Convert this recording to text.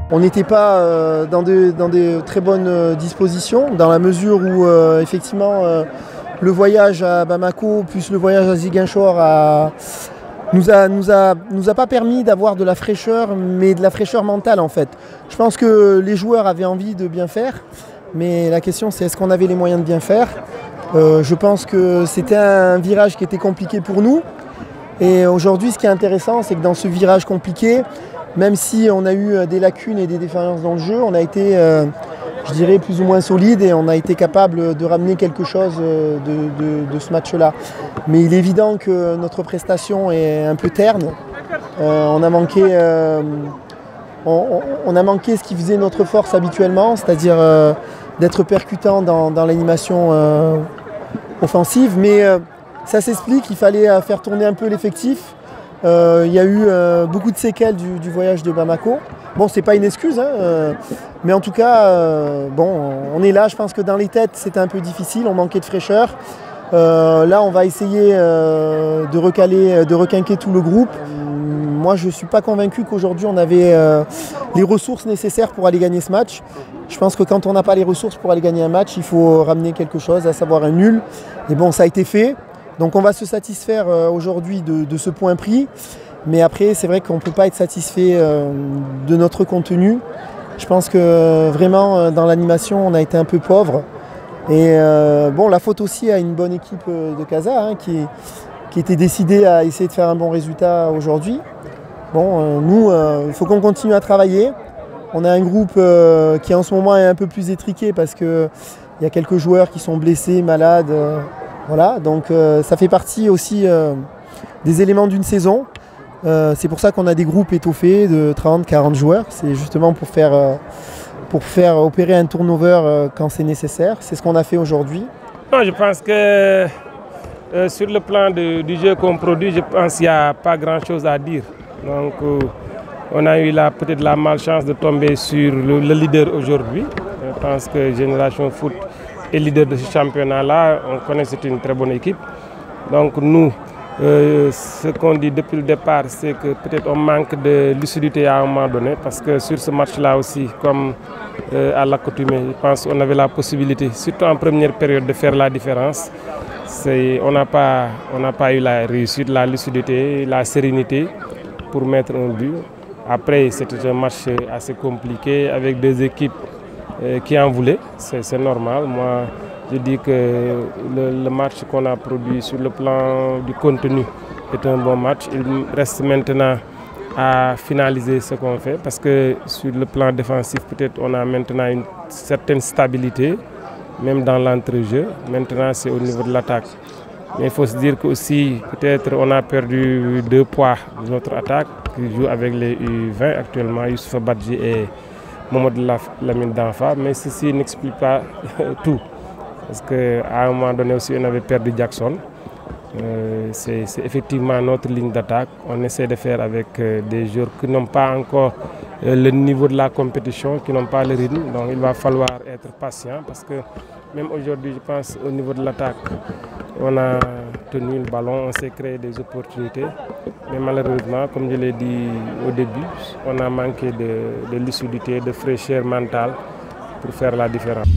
On n'était pas dans des très bonnes dispositions, dans la mesure où effectivement le voyage à Bamako plus le voyage à Ziguinchor nous a pas permis d'avoir de la fraîcheur, mais de la fraîcheur mentale en fait. Je pense que les joueurs avaient envie de bien faire, mais la question c'est est-ce qu'on avait les moyens de bien faire. Je pense que c'était un virage qui était compliqué pour nous. Et aujourd'hui, ce qui est intéressant, c'est que dans ce virage compliqué, même si on a eu des lacunes et des défaillances dans le jeu, on a été, je dirais, plus ou moins solide et on a été capable de ramener quelque chose de ce match-là. Mais il est évident que notre prestation est un peu terne. On a manqué ce qui faisait notre force habituellement, c'est-à-dire d'être percutant dans l'animation offensive. Mais ça s'explique, il fallait faire tourner un peu l'effectif. Il y a eu beaucoup de séquelles du voyage de Bamako. Bon, c'est pas une excuse, hein, mais en tout cas, bon, on est là. Je pense que dans les têtes, c'était un peu difficile, on manquait de fraîcheur. Là, on va essayer de requinquer tout le groupe. Moi, je ne suis pas convaincu qu'aujourd'hui, on avait les ressources nécessaires pour aller gagner ce match. Je pense que quand on n'a pas les ressources pour aller gagner un match, il faut ramener quelque chose, à savoir un nul. Et bon, ça a été fait. Donc on va se satisfaire aujourd'hui de ce point pris. Mais après, c'est vrai qu'on ne peut pas être satisfait de notre contenu. Je pense que vraiment, dans l'animation, on a été un peu pauvre. Et bon, la faute aussi à une bonne équipe de Casa hein, qui était décidée à essayer de faire un bon résultat aujourd'hui. Bon, nous, il faut qu'on continue à travailler. On a un groupe qui en ce moment est un peu plus étriqué parce qu'il y a quelques joueurs qui sont blessés, malades. Voilà, donc ça fait partie aussi des éléments d'une saison. C'est pour ça qu'on a des groupes étoffés de 30-40 joueurs. C'est justement pour faire opérer un turnover quand c'est nécessaire. C'est ce qu'on a fait aujourd'hui. Je pense que sur le plan du jeu qu'on produit, je pense qu'il n'y a pas grand-chose à dire. Donc on a eu peut-être la malchance de tomber sur le leader aujourd'hui. Je pense que Génération Foot est leader de ce championnat-là. On connaît que c'est une très bonne équipe. Donc nous, ce qu'on dit depuis le départ, c'est que peut-être on manque de lucidité à un moment donné. Parce que sur ce match-là aussi, comme à l'accoutumée, je pense qu'on avait la possibilité, surtout en première période, de faire la différence. On n'a pas eu la réussite, la lucidité, la sérénité pour mettre un but. Après, c'était un match assez compliqué avec des équipes qui en voulaient. C'est normal. Moi, je dis que le match qu'on a produit sur le plan du contenu est un bon match. Il reste maintenant à finaliser ce qu'on fait parce que sur le plan défensif, peut-être on a maintenant une certaine stabilité, même dans l'entrejeu. Maintenant, c'est au niveau de l'attaque. Mais il faut se dire qu'aussi, peut-être on a perdu 2 poids de notre attaque qui joue avec les U20 actuellement, Youssoupha Badji et Mohamed Lamine Danfa. Mais ceci n'explique pas tout. Parce qu'à un moment donné aussi, on avait perdu Jackson. C'est effectivement notre ligne d'attaque. On essaie de faire avec des joueurs qui n'ont pas encore le niveau de la compétition, qui n'ont pas le rythme. Donc il va falloir être patient parce que même aujourd'hui, je pense au niveau de l'attaque, on a tenu le ballon, on s'est créé des opportunités. Mais malheureusement, comme je l'ai dit au début, on a manqué de lucidité, de fraîcheur mentale pour faire la différence.